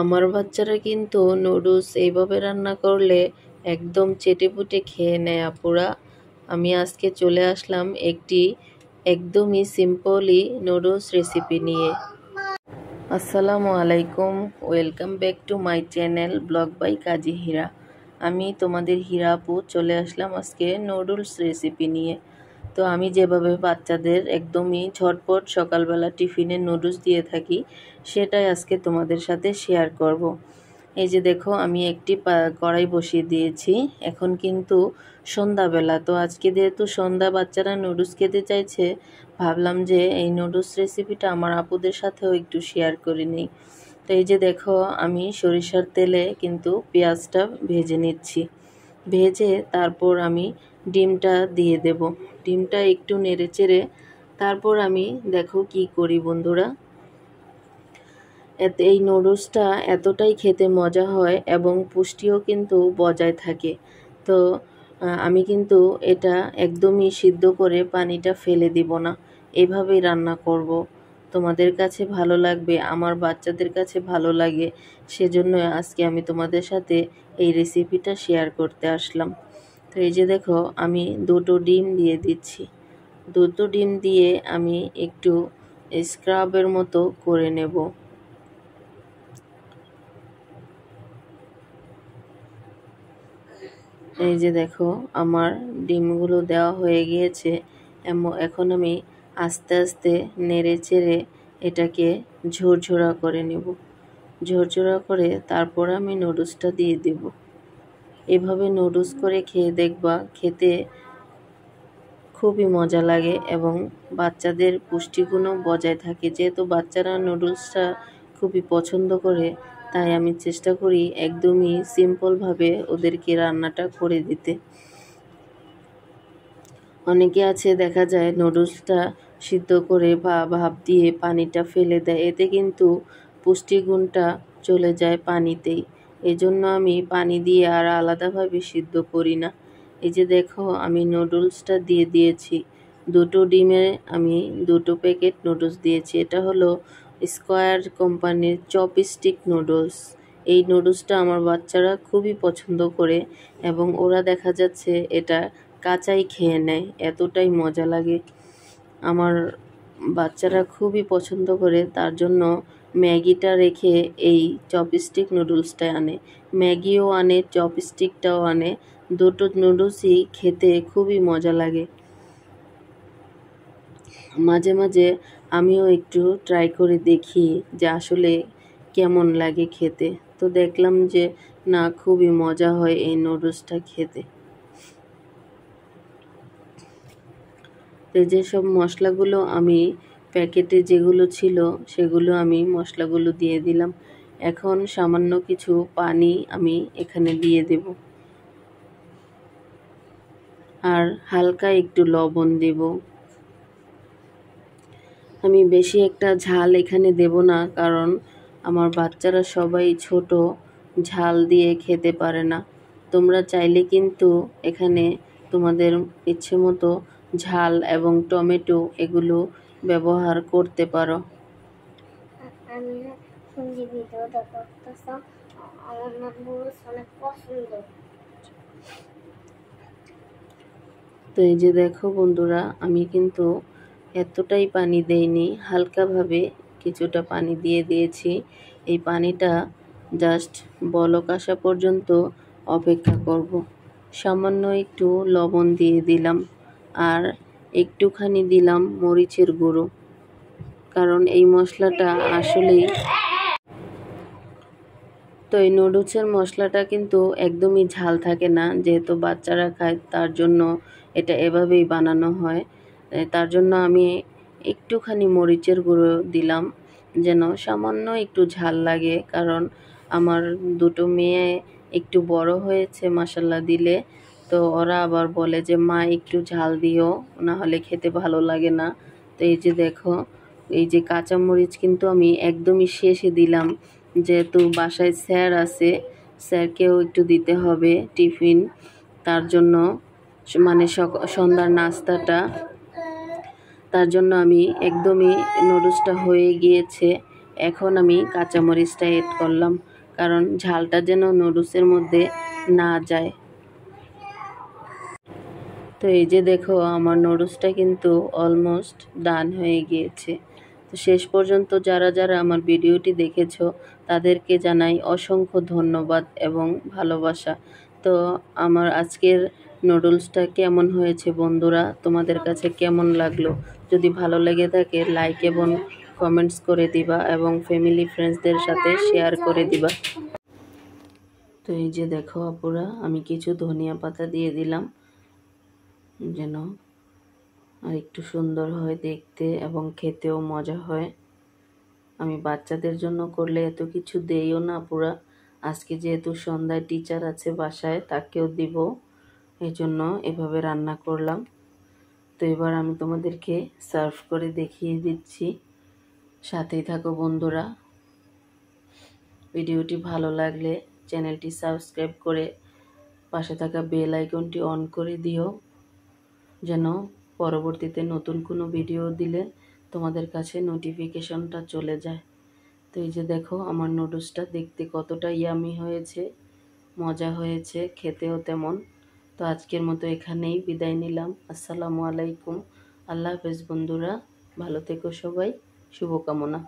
আমার বাচ্চারা কিন্তু নুডলস এইভাবে রান্না করলে একদম চেটেপুটে খেয়ে নেয় আপুরা। আমি আজকে চলে আসলাম একটি একদমই সিম্পলি নুডলস রেসিপি নিয়ে। আসসালামু আলাইকুম, welcome back to my channel blog by Kazi Hira. আমি তোমাদের হীরা আপু চলে আসলাম আজকে নুডলস রেসিপি নিয়ে। তো আমি যেভাবে বাচ্চাদের একদমই ঝটপট সকালবেলা টিফিনে নুডলস দিয়ে থাকি সেটাই আজকে তোমাদের সাথে শেয়ার করব। এই যে দেখো, আমি একটি কড়াই বসিয়ে দিয়েছি। এখন কিন্তু সন্ধ্যাবেলা, তো আজকে যেহেতু সন্ধ্যা বাচ্চারা নুডলস খেতে চাইছে, ভাবলাম যে এই নুডলস রেসিপিটা আমার আপুদের সাথেও একটু শেয়ার করে নিই। তো এই যে দেখো, আমি সরিষার তেলে কিন্তু পেঁয়াজটা ভেজে নিচ্ছি। ভেজে তারপর আমি ডিমটা দিয়ে দেব। ডিমটা একটু নেড়েচেড়ে তারপর আমি দেখো কি করি বন্ধুরা, এই নুডলসটা এতটাই খেতে মজা হয় এবং পুষ্টিও কিন্তু বজায় থাকে। তো আমি কিন্তু এটা একদমই সিদ্ধ করে পানিটা ফেলে দিব না, এভাবেই রান্না করব। তোমাদের কাছে ভালো লাগবে, আমার বাচ্চাদের কাছে ভালো লাগে, সেজন্য আজকে আমি তোমাদের সাথে এই রেসিপিটা শেয়ার করতে আসলাম। তো এই যে দেখো, আমি দুটো ডিম দিয়ে দিচ্ছি। দুটো ডিম দিয়ে আমি একটু স্ক্রাবের মতো করে নেব। এই যে দেখো, আমার ডিমগুলো দেওয়া হয়ে গিয়েছে। এখন আমি আস্তে আস্তে নেড়ে চেড়ে এটাকে ঝরঝরা করে নেব। ঝরঝরা করে তারপর আমি নুডলসটা দিয়ে দেব। এভাবে নুডলস করে খেয়ে দেখবা, খেতে খুবই মজা লাগে এবং বাচ্চাদের পুষ্টিগুণও বজায় থাকে। যেহেতু বাচ্চারা নুডলসটা খুবই পছন্দ করে, তাই আমি চেষ্টা করি একদমই সিম্পলভাবে ওদেরকে রান্নাটা করে দিতে। অনেকে আছে দেখা যায় নুডলসটা সিদ্ধ করে বা ভাপ দিয়ে পানিটা ফেলে দেয়, এতে কিন্তু পুষ্টিগুণটা চলে যায় পানিতেই। এজন্য আমি পানি দিয়ে আর আলাদাভাবে সিদ্ধ করি না। এই যে দেখো, আমি নুডলসটা দিয়ে দিয়েছি। দুটো ডিমে আমি দুটো প্যাকেট নুডলস দিয়েছি। এটা হলো স্কয়ার কোম্পানির চপস্টিক নুডলস। এই নুডলসটা আমার বাচ্চারা খুবই পছন্দ করে এবং ওরা দেখা যাচ্ছে এটা কাঁচাই খেয়ে নেয়, এতটাই মজা লাগে। আমার বাচ্চারা খুবই পছন্দ করে, তার জন্য ম্যাগিটা রেখে এই চপস্টিক নুডলসটা আনে। ম্যাগিও আনে, চপস্টিকটাও আনে। দুটো নুডলসই খেতে খুবই মজা লাগে। মাঝে মাঝে আমিও একটু ট্রাই করে দেখি যে আসলে কেমন লাগে খেতে। তো দেখলাম যে না, খুবই মজা হয় এই নুডলসটা খেতে। তো যেসব মশলাগুলো আমি প্যাকেটে যেগুলো ছিল সেগুলো আমি মশলাগুলো দিয়ে দিলাম। এখন সামান্য কিছু পানি আমি এখানে দিয়ে দেব আর হালকা একটু লবণ দেব। আমি বেশি একটা ঝাল এখানে দেব না, কারণ আমার বাচ্চারা সবাই ছোট, ঝাল দিয়ে খেতে পারে না। তোমরা চাইলে কিন্তু এখানে তোমাদের ইচ্ছে মতো ঝাল এবং টমেটো এগুলো ব্যবহার করতে পারো। তো এই যে দেখো বন্ধুরা, আমি কিন্তু এতটাই পানি দেইনি, হালকাভাবে কিছুটা পানি দিয়ে দিয়েছি। এই পানিটা জাস্ট বলক আসা পর্যন্ত অপেক্ষা করব। সামান্য একটু লবণ দিয়ে দিলাম আর একটুখানি দিলাম মরিচের গুঁড়ো, কারণ এই মশলাটা আসলেই, তো এই নুডলসের মশলাটা কিন্তু একদমই ঝাল থাকে না, যেহেতু বাচ্চারা খায় তার জন্য এটা এভাবেই বানানো হয়। তার জন্য আমি একটুখানি মরিচের গুঁড়ো দিলাম, যেন সামান্য একটু ঝাল লাগে। কারণ আমার দুটো মেয়ে একটু বড় হয়েছে মাশাল্লাহ দিলে, তো ওরা আবার বলে যে মা একটু ঝাল দিও, না হলে খেতে ভালো লাগে না। তো এই যে দেখো, এই যে কাঁচামরিচ কিন্তু আমি একদমই শেষে দিলাম, যেহেতু বাসায় স্যার আছে, স্যারকেও একটু দিতে হবে টিফিন, তার জন্য মানে সন্ধ্যার নাস্তাটা, তার জন্য আমি একদমই নুডলসটা হয়ে গিয়েছে এখন আমি কাঁচামরিচটা এড করলাম, কারণ ঝালটা যেন নুডলসের মধ্যে না যায়। তো এই যে দেখো আমার নুডলসটা কিন্তু অলমোস্ট ডান হয়ে গিয়েছে। তো শেষ পর্যন্ত যারা যারা আমার ভিডিওটি দেখেছো তাদেরকে জানাই অসংখ্য ধন্যবাদ এবং ভালোবাসা। তো আমার আজকের নুডলসটা কেমন হয়েছে বন্ধুরা, তোমাদের কাছে কেমন লাগলো? যদি ভালো লেগে থাকে লাইক এবং কমেন্টস করে দিবা এবং ফ্যামিলি ফ্রেন্ডসদের সাথে শেয়ার করে দিবা। তো এই যে দেখো আপুরা, আমি কিছু ধনিয়া পাতা দিয়ে দিলাম যেন আর একটু সুন্দর হয় দেখতে এবং খেতেও মজা হয়। আমি বাচ্চাদের জন্য করলে এত কিছু দেইও না পুরা, আজকে যেহেতু সন্ধ্যায় টিচার আছে বাসায় তাকেও দিব, এই জন্য এভাবে রান্না করলাম। তো এবার আমি তোমাদেরকে সার্ভ করে দেখিয়ে দিচ্ছি, সাথেই থাকো বন্ধুরা। ভিডিওটি ভালো লাগলে চ্যানেলটি সাবস্ক্রাইব করে পাশে থাকা বেল আইকনটি অন করে দিও, যেন পরবর্তীতে নতুন কোনো ভিডিও দিলে তোমাদের কাছে নোটিফিকেশনটা চলে যায়। তো এই যে দেখো আমার নুডলসটা দেখতে কতটা ইয়ামি হয়েছে, মজা হয়েছে, খেতেও তেমন। তো আজকের মতো এখানেই বিদায় নিলাম। আসসালামু আলাইকুম, আল্লাহ হাফেজ বন্ধুরা, ভালো থেকো সবাই, শুভকামনা।